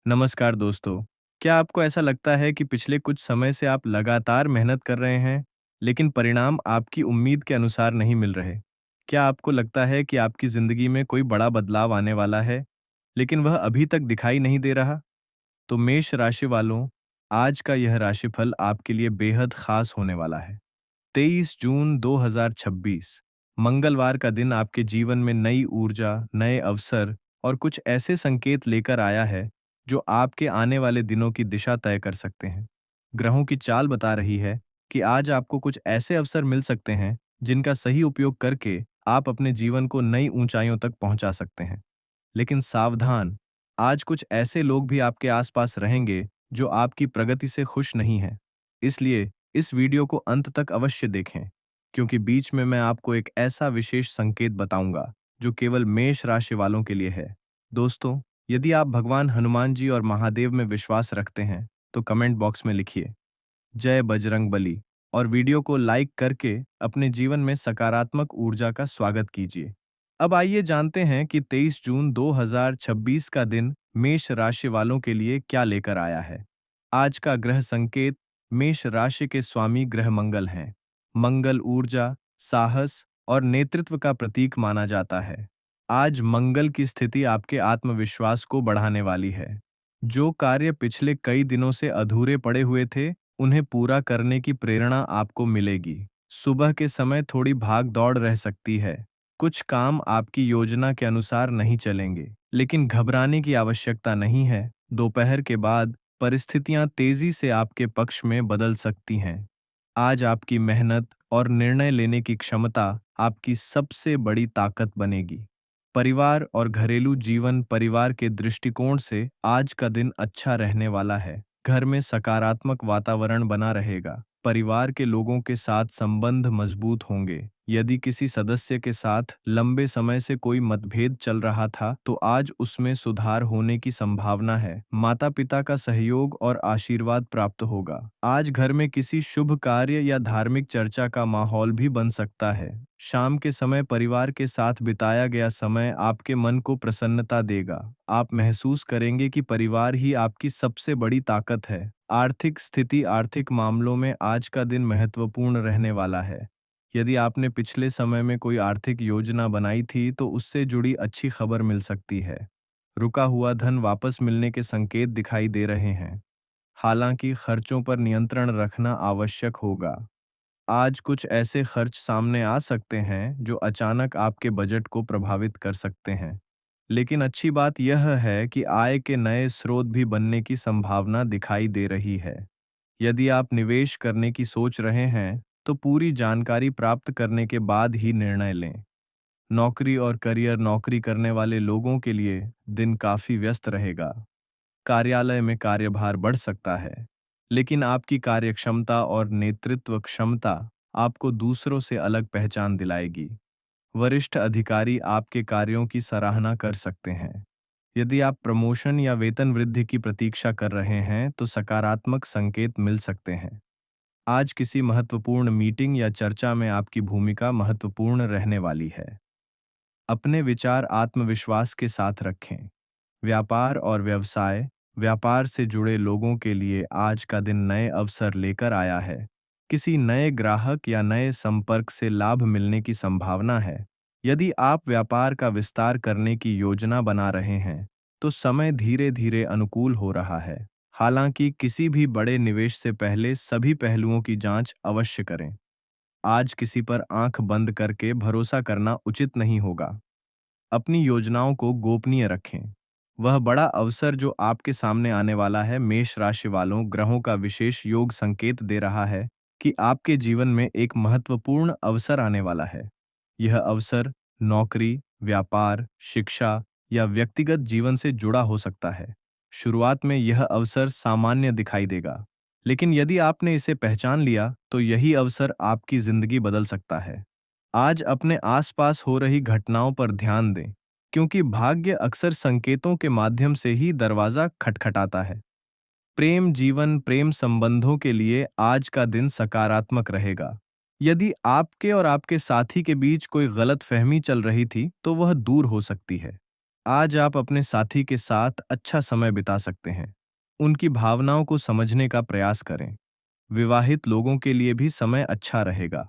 नमस्कार दोस्तों। क्या आपको ऐसा लगता है कि पिछले कुछ समय से आप लगातार मेहनत कर रहे हैं, लेकिन परिणाम आपकी उम्मीद के अनुसार नहीं मिल रहे? क्या आपको लगता है कि आपकी ज़िंदगी में कोई बड़ा बदलाव आने वाला है, लेकिन वह अभी तक दिखाई नहीं दे रहा? तो मेष राशि वालों, आज का यह राशिफल आपके लिए बेहद खास होने वाला है। 23 जून 2026 मंगलवार का दिन आपके जीवन में नई ऊर्जा, नए अवसर और कुछ ऐसे संकेत लेकर आया है जो आपके आने वाले दिनों की दिशा तय कर सकते हैं। ग्रहों की चाल बता रही है कि आज आपको कुछ ऐसे अवसर मिल सकते हैं जिनका सही उपयोग करके आप अपने जीवन को नई ऊंचाइयों तक पहुंचा सकते हैं। लेकिन सावधान, आज कुछ ऐसे लोग भी आपके आसपास रहेंगे जो आपकी प्रगति से खुश नहीं हैं। इसलिए इस वीडियो को अंत तक अवश्य देखें, क्योंकि बीच में मैं आपको एक ऐसा विशेष संकेत बताऊंगा जो केवल मेष राशि वालों के लिए है। दोस्तों, यदि आप भगवान हनुमान जी और महादेव में विश्वास रखते हैं, तो कमेंट बॉक्स में लिखिए जय बजरंग बली और वीडियो को लाइक करके अपने जीवन में सकारात्मक ऊर्जा का स्वागत कीजिए। अब आइए जानते हैं कि 23 जून 2026 का दिन मेष राशि वालों के लिए क्या लेकर आया है। आज का ग्रह संकेत मेष राशि के स्वामी ग्रह मंगल हैं। मंगल ऊर्जा, साहस और नेतृत्व का प्रतीक माना जाता है। आज मंगल की स्थिति आपके आत्मविश्वास को बढ़ाने वाली है। जो कार्य पिछले कई दिनों से अधूरे पड़े हुए थे, उन्हें पूरा करने की प्रेरणा आपको मिलेगी। सुबह के समय थोड़ी भाग दौड़ रह सकती है। कुछ काम आपकी योजना के अनुसार नहीं चलेंगे, लेकिन घबराने की आवश्यकता नहीं है। दोपहर के बाद परिस्थितियां तेजी से आपके पक्ष में बदल सकती हैं। आज आपकी मेहनत और निर्णय लेने की क्षमता आपकी सबसे बड़ी ताकत बनेगी। परिवार और घरेलू जीवन, परिवार के दृष्टिकोण से आज का दिन अच्छा रहने वाला है। घर में सकारात्मक वातावरण बना रहेगा। परिवार के लोगों के साथ संबंध मजबूत होंगे। यदि किसी सदस्य के साथ लंबे समय से कोई मतभेद चल रहा था, तो आज उसमें सुधार होने की संभावना है। माता-पिता का सहयोग और आशीर्वाद प्राप्त होगा। आज घर में किसी शुभ कार्य या धार्मिक चर्चा का माहौल भी बन सकता है। शाम के समय परिवार के साथ बिताया गया समय आपके मन को प्रसन्नता देगा। आप महसूस करेंगे कि परिवार ही आपकी सबसे बड़ी ताकत है। आर्थिक स्थिति, आर्थिक मामलों में आज का दिन महत्वपूर्ण रहने वाला है। यदि आपने पिछले समय में कोई आर्थिक योजना बनाई थी, तो उससे जुड़ी अच्छी खबर मिल सकती है। रुका हुआ धन वापस मिलने के संकेत दिखाई दे रहे हैं। हालांकि खर्चों पर नियंत्रण रखना आवश्यक होगा। आज कुछ ऐसे खर्च सामने आ सकते हैं जो अचानक आपके बजट को प्रभावित कर सकते हैं। लेकिन अच्छी बात यह है कि आय के नए स्रोत भी बनने की संभावना दिखाई दे रही है। यदि आप निवेश करने की सोच रहे हैं, तो पूरी जानकारी प्राप्त करने के बाद ही निर्णय लें। नौकरी और करियर, नौकरी करने वाले लोगों के लिए दिन काफी व्यस्त रहेगा। कार्यालय में कार्यभार बढ़ सकता है, लेकिन आपकी कार्यक्षमता और नेतृत्व क्षमता आपको दूसरों से अलग पहचान दिलाएगी। वरिष्ठ अधिकारी आपके कार्यों की सराहना कर सकते हैं। यदि आप प्रमोशन या वेतन वृद्धि की प्रतीक्षा कर रहे हैं, तो सकारात्मक संकेत मिल सकते हैं। आज किसी महत्वपूर्ण मीटिंग या चर्चा में आपकी भूमिका महत्वपूर्ण रहने वाली है। अपने विचार आत्मविश्वास के साथ रखें। व्यापार और व्यवसाय, व्यापार से जुड़े लोगों के लिए आज का दिन नए अवसर लेकर आया है। किसी नए ग्राहक या नए संपर्क से लाभ मिलने की संभावना है। यदि आप व्यापार का विस्तार करने की योजना बना रहे हैं, तो समय धीरे धीरे अनुकूल हो रहा है। हालांकि किसी भी बड़े निवेश से पहले सभी पहलुओं की जांच अवश्य करें। आज किसी पर आंख बंद करके भरोसा करना उचित नहीं होगा। अपनी योजनाओं को गोपनीय रखें। वह बड़ा अवसर जो आपके सामने आने वाला है, मेष राशि वालों, ग्रहों का विशेष योग संकेत दे रहा है कि आपके जीवन में एक महत्वपूर्ण अवसर आने वाला है। यह अवसर नौकरी, व्यापार, शिक्षा या व्यक्तिगत जीवन से जुड़ा हो सकता है। शुरुआत में यह अवसर सामान्य दिखाई देगा, लेकिन यदि आपने इसे पहचान लिया, तो यही अवसर आपकी जिंदगी बदल सकता है। आज अपने आसपास हो रही घटनाओं पर ध्यान दें, क्योंकि भाग्य अक्सर संकेतों के माध्यम से ही दरवाजा खटखटाता है। प्रेम जीवन, प्रेम संबंधों के लिए आज का दिन सकारात्मक रहेगा। यदि आपके और आपके साथी के बीच कोई गलतफहमी चल रही थी, तो वह दूर हो सकती है। आज आप अपने साथी के साथ अच्छा समय बिता सकते हैं। उनकी भावनाओं को समझने का प्रयास करें। विवाहित लोगों के लिए भी समय अच्छा रहेगा।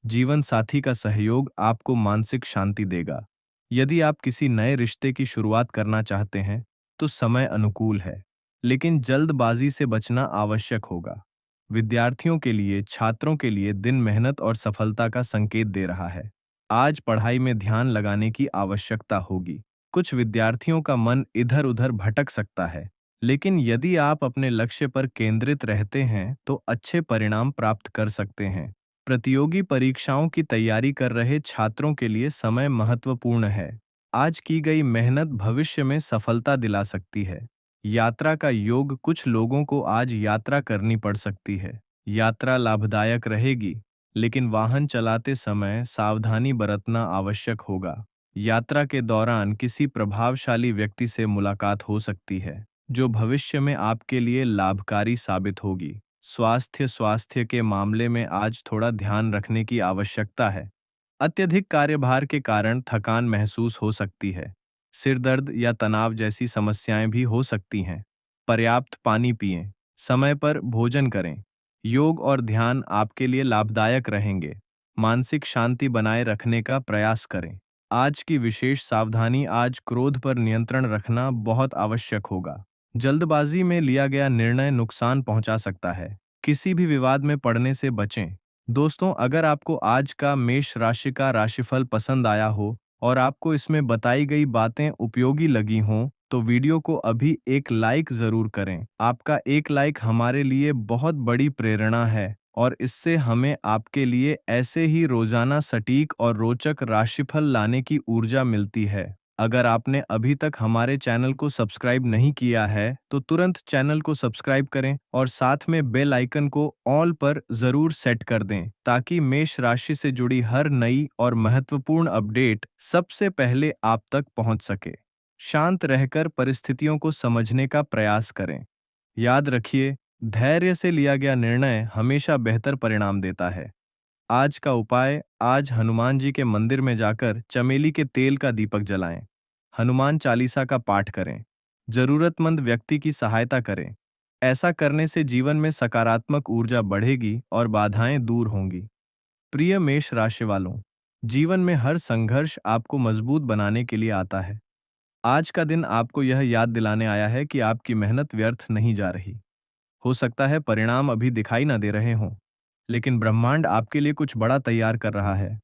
जीवन साथी का सहयोग आपको मानसिक शांति देगा। यदि आप किसी नए रिश्ते की शुरुआत करना चाहते हैं, तो समय अनुकूल है, लेकिन जल्दबाजी से बचना आवश्यक होगा। विद्यार्थियों के लिए, छात्रों के लिए दिन मेहनत और सफलता का संकेत दे रहा है। आज पढ़ाई में ध्यान लगाने की आवश्यकता होगी। कुछ विद्यार्थियों का मन इधर-उधर भटक सकता है, लेकिन यदि आप अपने लक्ष्य पर केंद्रित रहते हैं, तो अच्छे परिणाम प्राप्त कर सकते हैं। प्रतियोगी परीक्षाओं की तैयारी कर रहे छात्रों के लिए समय महत्वपूर्ण है। आज की गई मेहनत भविष्य में सफलता दिला सकती है। यात्रा का योग, कुछ लोगों को आज यात्रा करनी पड़ सकती है। यात्रा लाभदायक रहेगी, लेकिन वाहन चलाते समय सावधानी बरतना आवश्यक होगा। यात्रा के दौरान किसी प्रभावशाली व्यक्ति से मुलाकात हो सकती है, जो भविष्य में आपके लिए लाभकारी साबित होगी। स्वास्थ्य के मामले में आज थोड़ा ध्यान रखने की आवश्यकता है। अत्यधिक कार्यभार के कारण थकान महसूस हो सकती है। सिर दर्द या तनाव जैसी समस्याएं भी हो सकती हैं। पर्याप्त पानी पिएं, समय पर भोजन करें। योग और ध्यान आपके लिए लाभदायक रहेंगे। मानसिक शांति बनाए रखने का प्रयास करें। आज की विशेष सावधानी, आज क्रोध पर नियंत्रण रखना बहुत आवश्यक होगा। जल्दबाजी में लिया गया निर्णय नुकसान पहुंचा सकता है। किसी भी विवाद में पड़ने से बचें। दोस्तों, अगर आपको आज का मेष राशि का राशिफल पसंद आया हो और आपको इसमें बताई गई बातें उपयोगी लगी हों, तो वीडियो को अभी एक लाइक ज़रूर करें। आपका एक लाइक हमारे लिए बहुत बड़ी प्रेरणा है और इससे हमें आपके लिए ऐसे ही रोजाना सटीक और रोचक राशिफल लाने की ऊर्जा मिलती है। अगर आपने अभी तक हमारे चैनल को सब्सक्राइब नहीं किया है, तो तुरंत चैनल को सब्सक्राइब करें और साथ में बेल आइकन को ऑल पर जरूर सेट कर दें, ताकि मेष राशि से जुड़ी हर नई और महत्वपूर्ण अपडेट सबसे पहले आप तक पहुंच सके। शांत रहकर परिस्थितियों को समझने का प्रयास करें। याद रखिए, धैर्य से लिया गया निर्णय हमेशा बेहतर परिणाम देता है। आज का उपाय, आज हनुमान जी के मंदिर में जाकर चमेली के तेल का दीपक जलाएं। हनुमान चालीसा का पाठ करें। जरूरतमंद व्यक्ति की सहायता करें। ऐसा करने से जीवन में सकारात्मक ऊर्जा बढ़ेगी और बाधाएं दूर होंगी। प्रिय मेष राशि वालों, जीवन में हर संघर्ष आपको मजबूत बनाने के लिए आता है। आज का दिन आपको यह याद दिलाने आया है कि आपकी मेहनत व्यर्थ नहीं जा रही। हो सकता है परिणाम अभी दिखाई न दे रहे हों, लेकिन ब्रह्मांड आपके लिए कुछ बड़ा तैयार कर रहा है।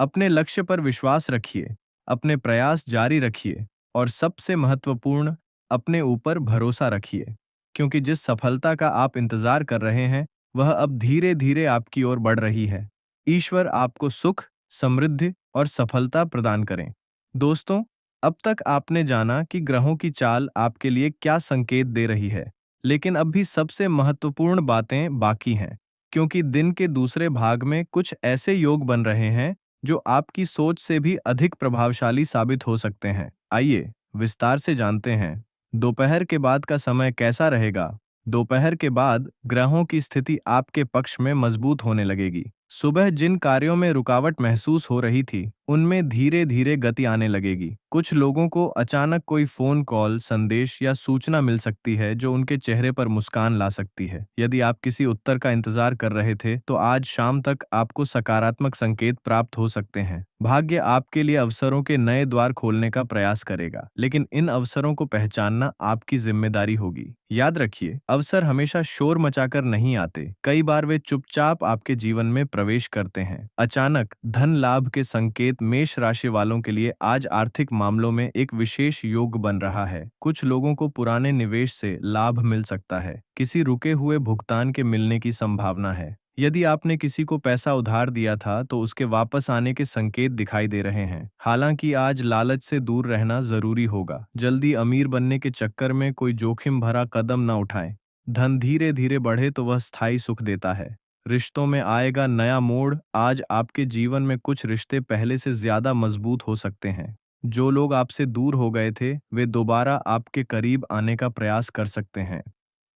अपने लक्ष्य पर विश्वास रखिए, अपने प्रयास जारी रखिए और सबसे महत्वपूर्ण, अपने ऊपर भरोसा रखिए, क्योंकि जिस सफलता का आप इंतजार कर रहे हैं, वह अब धीरे-धीरे आपकी ओर बढ़ रही है। ईश्वर आपको सुख, समृद्धि और सफलता प्रदान करें। दोस्तों, अब तक आपने जाना कि ग्रहों की चाल आपके लिए क्या संकेत दे रही है, लेकिन अब भी सबसे महत्वपूर्ण बातें बाकी हैं, क्योंकि दिन के दूसरे भाग में कुछ ऐसे योग बन रहे हैं जो आपकी सोच से भी अधिक प्रभावशाली साबित हो सकते हैं। आइए विस्तार से जानते हैं। दोपहर के बाद का समय कैसा रहेगा? दोपहर के बाद ग्रहों की स्थिति आपके पक्ष में मजबूत होने लगेगी। सुबह जिन कार्यों में रुकावट महसूस हो रही थी, उनमें धीरे-धीरे गति आने लगेगी। कुछ लोगों को अचानक कोई फोन कॉल, संदेश या सूचना मिल सकती है जो उनके चेहरे पर मुस्कान ला सकती है। यदि आप किसी उत्तर का इंतजार कर रहे थे, तो आज शाम तक आपको सकारात्मक संकेत प्राप्त हो सकते हैं। भाग्य आपके लिए अवसरों के नए द्वार खोलने का प्रयास करेगा, लेकिन इन अवसरों को पहचानना आपकी जिम्मेदारी होगी। याद रखिए, अवसर हमेशा शोर मचाकर नहीं आते, कई बार वे चुपचाप आपके जीवन में प्रवेश करते हैं। अचानक धन लाभ के संकेत, मेष राशि वालों के लिए आज आर्थिक मामलों में एक विशेष योग बन रहा है। कुछ लोगों को पुराने निवेश से लाभ मिल सकता है। किसी रुके हुए भुगतान के मिलने की संभावना है। यदि आपने किसी को पैसा उधार दिया था, तो उसके वापस आने के संकेत दिखाई दे रहे हैं। हालांकि आज लालच से दूर रहना जरूरी होगा। जल्दी अमीर बनने के चक्कर में कोई जोखिम भरा कदम न उठाएं। धन धीरे धीरे बढ़े तो वह स्थायी सुख देता है। रिश्तों में आएगा नया मोड़, आज आपके जीवन में कुछ रिश्ते पहले से ज्यादा मजबूत हो सकते हैं। जो लोग आपसे दूर हो गए थे, वे दोबारा आपके करीब आने का प्रयास कर सकते हैं।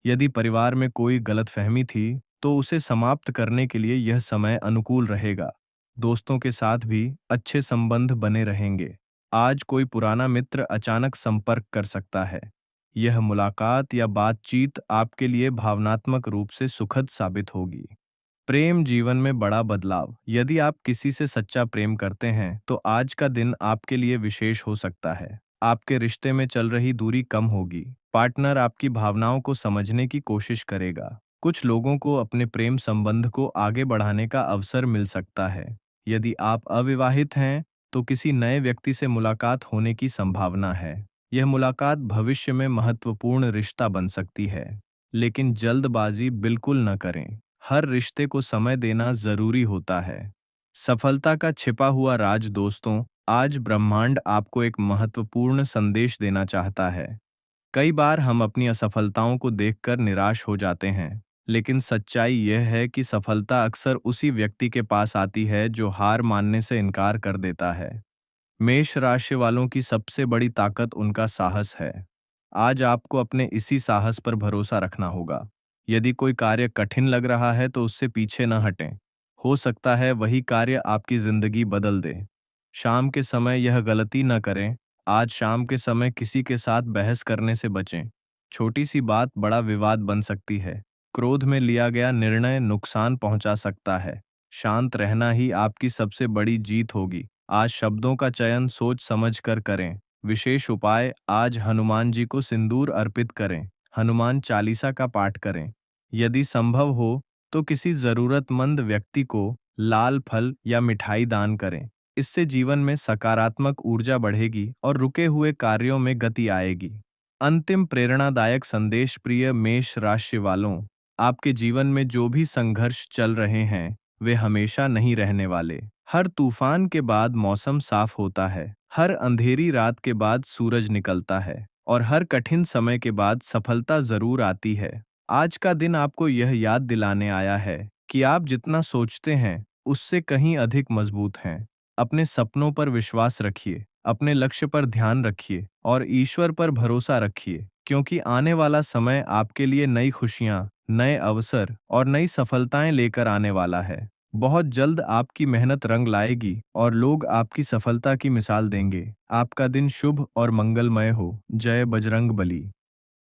यदि परिवार में कोई गलतफहमी थी, तो उसे समाप्त करने के लिए यह समय अनुकूल रहेगा। दोस्तों के साथ भी अच्छे संबंध बने रहेंगे। आज कोई पुराना मित्र अचानक संपर्क कर सकता है। यह मुलाकात या बातचीत आपके लिए भावनात्मक रूप से सुखद साबित होगी। प्रेम जीवन में बड़ा बदलाव। यदि आप किसी से सच्चा प्रेम करते हैं, तो आज का दिन आपके लिए विशेष हो सकता है। आपके रिश्ते में चल रही दूरी कम होगी। पार्टनर आपकी भावनाओं को समझने की कोशिश करेगा। कुछ लोगों को अपने प्रेम संबंध को आगे बढ़ाने का अवसर मिल सकता है। यदि आप अविवाहित हैं, तो किसी नए व्यक्ति से मुलाकात होने की संभावना है। यह मुलाकात भविष्य में महत्वपूर्ण रिश्ता बन सकती है। लेकिन जल्दबाजी बिल्कुल न करें। हर रिश्ते को समय देना जरूरी होता है। सफलता का छिपा हुआ राज। दोस्तों, आज ब्रह्मांड आपको एक महत्वपूर्ण संदेश देना चाहता है। कई बार हम अपनी असफलताओं को देखकर निराश हो जाते हैं, लेकिन सच्चाई यह है कि सफलता अक्सर उसी व्यक्ति के पास आती है जो हार मानने से इनकार कर देता है। मेष राशि वालों की सबसे बड़ी ताकत उनका साहस है। आज आपको अपने इसी साहस पर भरोसा रखना होगा। यदि कोई कार्य कठिन लग रहा है तो उससे पीछे न हटें। हो सकता है वही कार्य आपकी जिंदगी बदल दे। शाम के समय यह गलती न करें। आज शाम के समय किसी के साथ बहस करने से बचें। छोटी सी बात बड़ा विवाद बन सकती है। क्रोध में लिया गया निर्णय नुकसान पहुंचा सकता है। शांत रहना ही आपकी सबसे बड़ी जीत होगी। आज शब्दों का चयन सोच समझ कर करें। विशेष उपाय। आज हनुमान जी को सिंदूर अर्पित करें। हनुमान चालीसा का पाठ करें। यदि संभव हो तो किसी जरूरतमंद व्यक्ति को लाल फल या मिठाई दान करें। इससे जीवन में सकारात्मक ऊर्जा बढ़ेगी और रुके हुए कार्यों में गति आएगी। अंतिम प्रेरणादायक संदेश। प्रिय मेष राशि वालों, आपके जीवन में जो भी संघर्ष चल रहे हैं, वे हमेशा नहीं रहने वाले। हर तूफान के बाद मौसम साफ होता है। हर अंधेरी रात के बाद सूरज निकलता है और हर कठिन समय के बाद सफलता जरूर आती है। आज का दिन आपको यह याद दिलाने आया है कि आप जितना सोचते हैं, उससे कहीं अधिक मजबूत हैं। अपने सपनों पर विश्वास रखिए, अपने लक्ष्य पर ध्यान रखिए और ईश्वर पर भरोसा रखिए, क्योंकि आने वाला समय आपके लिए नई खुशियां, नए अवसर और नई सफलताएं लेकर आने वाला है। बहुत जल्द आपकी मेहनत रंग लाएगी और लोग आपकी सफलता की मिसाल देंगे। आपका दिन शुभ और मंगलमय हो। जय बजरंग बली।